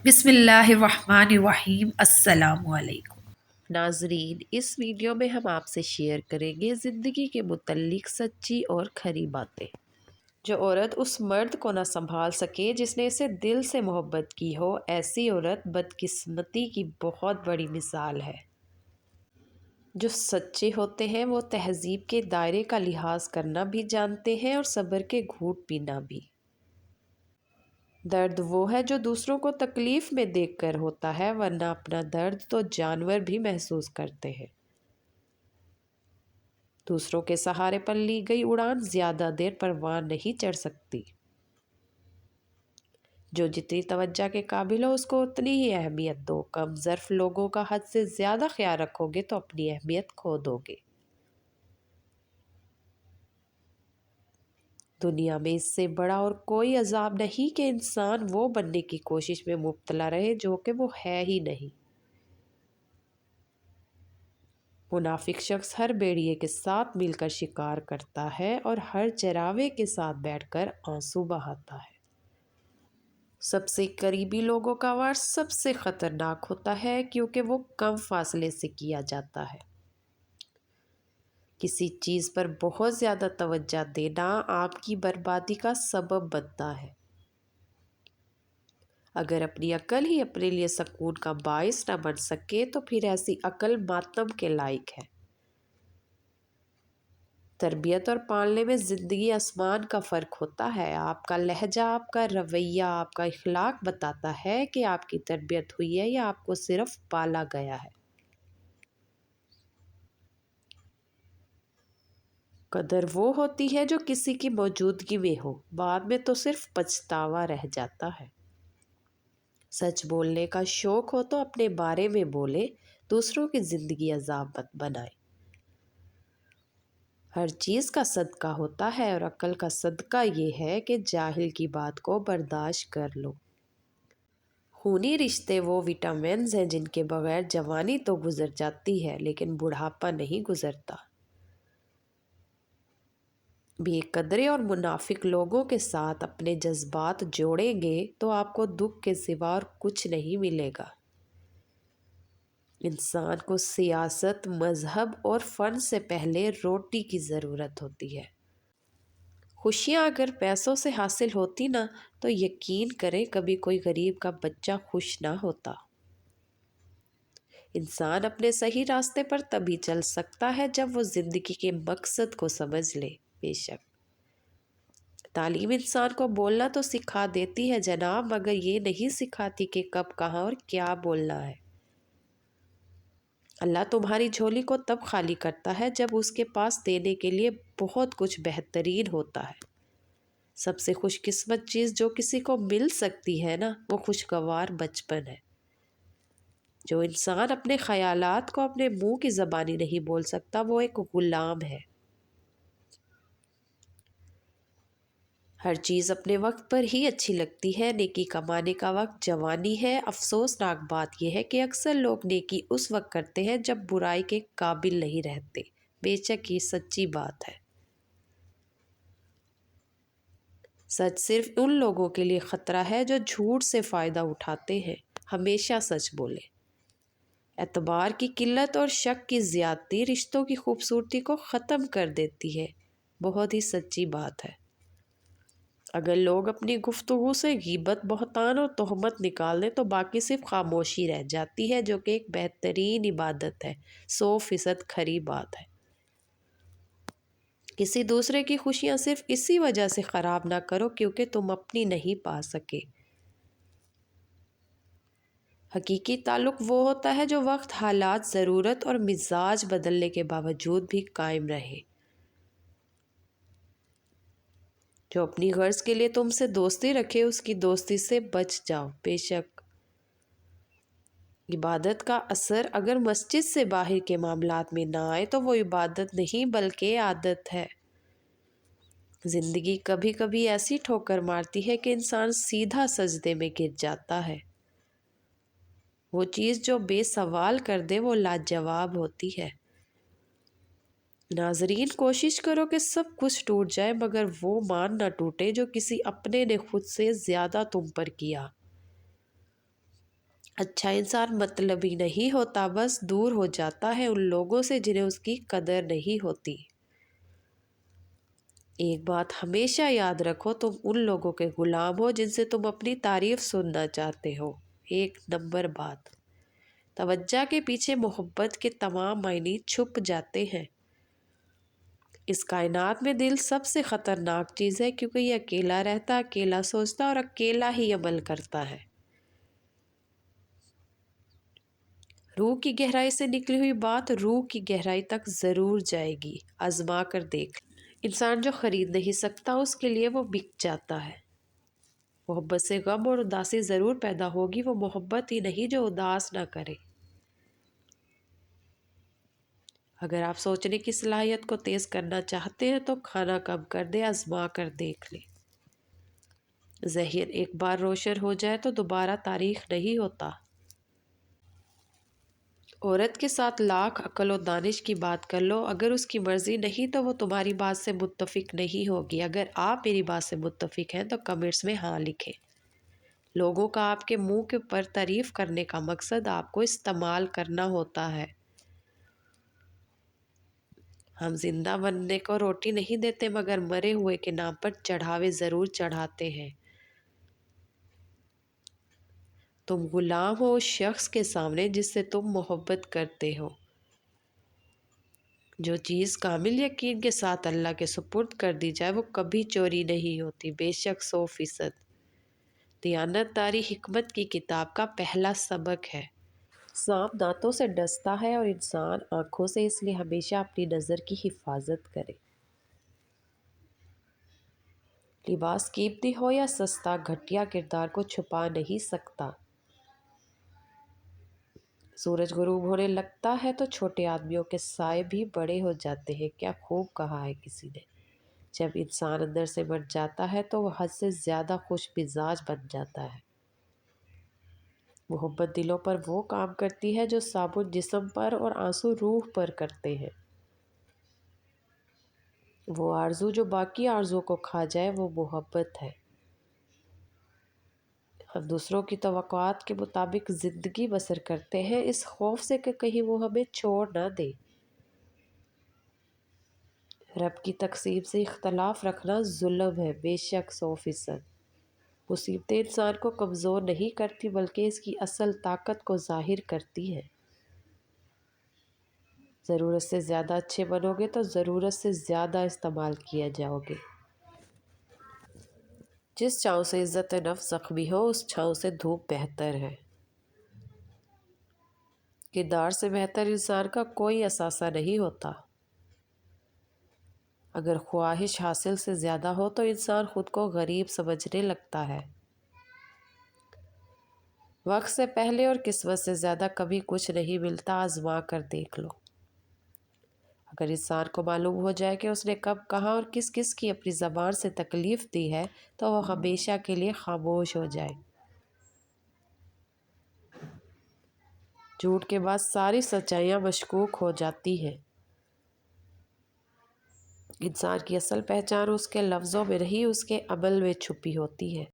بسم اللہ الرحمن الرحیم۔ السلام علیکم ناظرین، اس ویڈیو میں ہم آپ سے شیئر کریں گے زندگی کے متعلق سچی اور کھری باتیں۔ جو عورت اس مرد کو نہ سنبھال سکے جس نے اسے دل سے محبت کی ہو، ایسی عورت بدقسمتی کی بہت بڑی مثال ہے۔ جو سچے ہوتے ہیں وہ تہذیب کے دائرے کا لحاظ کرنا بھی جانتے ہیں اور صبر کے گھونٹ پینا بھی۔ درد وہ ہے جو دوسروں کو تکلیف میں دیکھ کر ہوتا ہے، ورنہ اپنا درد تو جانور بھی محسوس کرتے ہیں۔ دوسروں کے سہارے پر لی گئی اڑان زیادہ دیر پروان نہیں چڑھ سکتی۔ جو جتنی توجہ کے قابل ہو اس کو اتنی ہی اہمیت دو۔ کم ظرف لوگوں کا حد سے زیادہ خیال رکھو گے تو اپنی اہمیت کھو دو گے۔ دنیا میں اس سے بڑا اور کوئی عذاب نہیں کہ انسان وہ بننے کی کوشش میں مبتلا رہے جو کہ وہ ہے ہی نہیں۔ منافق شخص ہر بھیڑیے کے ساتھ مل کر شکار کرتا ہے اور ہر چراوے کے ساتھ بیٹھ کر آنسو بہاتا ہے۔ سب سے قریبی لوگوں کا وار سب سے خطرناک ہوتا ہے کیونکہ وہ کم فاصلے سے کیا جاتا ہے۔ کسی چیز پر بہت زیادہ توجہ دینا آپ کی بربادی کا سبب بنتا ہے۔ اگر اپنی عقل ہی اپنے لیے سکون کا باعث نہ بن سکے تو پھر ایسی عقل ماتم کے لائق ہے۔ تربیت اور پالنے میں زندگی آسمان کا فرق ہوتا ہے۔ آپ کا لہجہ، آپ کا رویہ، آپ کا اخلاق بتاتا ہے کہ آپ کی تربیت ہوئی ہے یا آپ کو صرف پالا گیا ہے۔ قدر وہ ہوتی ہے جو کسی کی موجودگی میں ہو، بعد میں تو صرف پچھتاوا رہ جاتا ہے۔ سچ بولنے کا شوق ہو تو اپنے بارے میں بولے، دوسروں کی زندگی عذاب مت بنائے۔ ہر چیز کا صدقہ ہوتا ہے اور عقل کا صدقہ یہ ہے کہ جاہل کی بات کو برداشت کر لو۔ خونی رشتے وہ وٹامنز ہیں جن کے بغیر جوانی تو گزر جاتی ہے لیکن بڑھاپا نہیں گزرتا۔ بے قدرے اور منافق لوگوں کے ساتھ اپنے جذبات جوڑیں گے تو آپ کو دکھ کے سوا اور کچھ نہیں ملے گا۔ انسان کو سیاست، مذہب اور فن سے پہلے روٹی کی ضرورت ہوتی ہے۔ خوشیاں اگر پیسوں سے حاصل ہوتی نا تو یقین کریں کبھی کوئی غریب کا بچہ خوش نہ ہوتا۔ انسان اپنے صحیح راستے پر تبھی چل سکتا ہے جب وہ زندگی کے مقصد کو سمجھ لے۔ بے شک تعلیم انسان کو بولنا تو سکھا دیتی ہے جناب، مگر یہ نہیں سکھاتی کہ کب، کہاں اور کیا بولنا ہے۔ اللہ تمہاری جھولی کو تب خالی کرتا ہے جب اس کے پاس دینے کے لیے بہت کچھ بہترین ہوتا ہے۔ سب سے خوش قسمت چیز جو کسی کو مل سکتی ہے نا، وہ خوشگوار بچپن ہے۔ جو انسان اپنے خیالات کو اپنے منہ کی زبانی نہیں بول سکتا وہ ایک غلام ہے۔ ہر چیز اپنے وقت پر ہی اچھی لگتی ہے۔ نیکی کمانے کا وقت جوانی ہے۔ افسوسناک بات یہ ہے کہ اکثر لوگ نیکی اس وقت کرتے ہیں جب برائی کے قابل نہیں رہتے۔ بے شک یہ سچی بات ہے۔ سچ صرف ان لوگوں کے لیے خطرہ ہے جو جھوٹ سے فائدہ اٹھاتے ہیں۔ ہمیشہ سچ بولیں۔ اعتبار کی قلت اور شک کی زیادتی رشتوں کی خوبصورتی کو ختم کر دیتی ہے۔ بہت ہی سچی بات ہے۔ اگر لوگ اپنی گفتگو سے غیبت، بہتان اور تہمت نکال دیں تو باقی صرف خاموشی رہ جاتی ہے، جو کہ ایک بہترین عبادت ہے، 100% کھری بات ہے۔ کسی دوسرے کی خوشیاں صرف اسی وجہ سے خراب نہ کرو کیونکہ تم اپنی نہیں پا سکے۔ حقیقی تعلق وہ ہوتا ہے جو وقت، حالات، ضرورت اور مزاج بدلنے کے باوجود بھی قائم رہے۔ جو اپنی غرض کے لیے تم سے دوستی رکھے اس کی دوستی سے بچ جاؤ۔ بے شک عبادت کا اثر اگر مسجد سے باہر کے معاملات میں نہ آئے تو وہ عبادت نہیں بلکہ عادت ہے۔ زندگی کبھی کبھی ایسی ٹھوکر مارتی ہے کہ انسان سیدھا سجدے میں گر جاتا ہے۔ وہ چیز جو بے سوال کر دے وہ لاجواب ہوتی ہے۔ ناظرین، کوشش کرو کہ سب کچھ ٹوٹ جائے مگر وہ مان نہ ٹوٹے جو کسی اپنے نے خود سے زیادہ تم پر کیا۔ اچھا انسان مطلبی نہیں ہوتا، بس دور ہو جاتا ہے ان لوگوں سے جنہیں اس کی قدر نہیں ہوتی۔ ایک بات ہمیشہ یاد رکھو، تم ان لوگوں کے غلام ہو جن سے تم اپنی تعریف سننا چاہتے ہو۔ ایک نمبر بات، توجہ کے پیچھے محبت کے تمام معنی چھپ جاتے ہیں۔ اس کائنات میں دل سب سے خطرناک چیز ہے، کیونکہ یہ اکیلا رہتا، اکیلا سوچتا اور اکیلا ہی عمل کرتا ہے۔ روح کی گہرائی سے نکلی ہوئی بات روح کی گہرائی تک ضرور جائے گی، آزما کر دیکھ۔ انسان جو خرید نہیں سکتا اس کے لیے وہ بک جاتا ہے۔ محبت سے غم اور اداسی ضرور پیدا ہوگی، وہ محبت ہی نہیں جو اداس نہ کرے۔ اگر آپ سوچنے کی صلاحیت کو تیز کرنا چاہتے ہیں تو کھانا کم کر دیں، آزما کر دیکھ لیں۔ ذہن ایک بار روشن ہو جائے تو دوبارہ تاریخ نہیں ہوتا۔ عورت کے ساتھ لاکھ عقل و دانش کی بات کر لو، اگر اس کی مرضی نہیں تو وہ تمہاری بات سے متفق نہیں ہوگی۔ اگر آپ میری بات سے متفق ہیں تو کمنٹس میں ہاں لکھیں۔ لوگوں کا آپ کے منہ کے پر تعریف کرنے کا مقصد آپ کو استعمال کرنا ہوتا ہے۔ ہم زندہ بننے کو روٹی نہیں دیتے، مگر مرے ہوئے کے نام پر چڑھاوے ضرور چڑھاتے ہیں۔ تم غلام ہو اس شخص کے سامنے جس سے تم محبت کرتے ہو۔ جو چیز کامل یقین کے ساتھ اللہ کے سپرد کر دی جائے وہ کبھی چوری نہیں ہوتی، بے شک 100%۔ دیانت داری حکمت کی کتاب کا پہلا سبق ہے۔ سانپ دانتوں سے ڈستا ہے اور انسان آنکھوں سے، اس لیے ہمیشہ اپنی نظر کی حفاظت کرے۔ لباس قیمتی ہو یا سستا، گھٹیا کردار کو چھپا نہیں سکتا۔ سورج غروب ہونے لگتا ہے تو چھوٹے آدمیوں کے سائے بھی بڑے ہو جاتے ہیں، کیا خوب کہا ہے کسی نے۔ جب انسان اندر سے مر جاتا ہے تو وہ حد سے زیادہ خوش مزاج بن جاتا ہے۔ محبت دلوں پر وہ کام کرتی ہے جو صابن جسم پر اور آنسو روح پر کرتے ہیں۔ وہ آرزو جو باقی آرزو کو کھا جائے وہ محبت ہے۔ ہم دوسروں کی توقعات کے مطابق زندگی بسر کرتے ہیں، اس خوف سے کہ کہیں وہ ہمیں چھوڑ نہ دے۔ رب کی تقسیم سے اختلاف رکھنا ظلم ہے، بے شک 100%۔ مصیبتیں انسان کو کمزور نہیں کرتی بلکہ اس کی اصل طاقت کو ظاہر کرتی ہیں۔ ضرورت سے زیادہ اچھے بنو گے تو ضرورت سے زیادہ استعمال کیا جاؤ گے۔ جس چھاؤں سے عزت نفس زخمی ہو اس چھاؤں سے دھوپ بہتر ہے۔ کردار سے بہتر انسان کا کوئی اثاثہ نہیں ہوتا۔ اگر خواہش حاصل سے زیادہ ہو تو انسان خود کو غریب سمجھنے لگتا ہے۔ وقت سے پہلے اور قسمت سے زیادہ کبھی کچھ نہیں ملتا، آزما کر دیکھ لو۔ اگر انسان کو معلوم ہو جائے کہ اس نے کب کہاں اور کس کس کی اپنی زبان سے تکلیف دی ہے تو وہ ہمیشہ کے لیے خاموش ہو جائے۔ جھوٹ کے بعد ساری سچائیاں مشکوک ہو جاتی ہیں۔ انسان کی اصل پہچان اس کے لفظوں میں نہیں اس کے عمل میں چھپی ہوتی ہے۔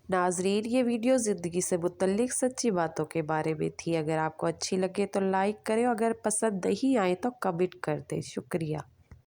ناظرین، یہ ویڈیو زندگی سے متعلق سچی باتوں کے بارے میں تھی۔ اگر آپ کو اچھی لگے تو لائک کریں، اگر پسند نہیں آئے تو کمنٹ کر دیں۔ شکریہ۔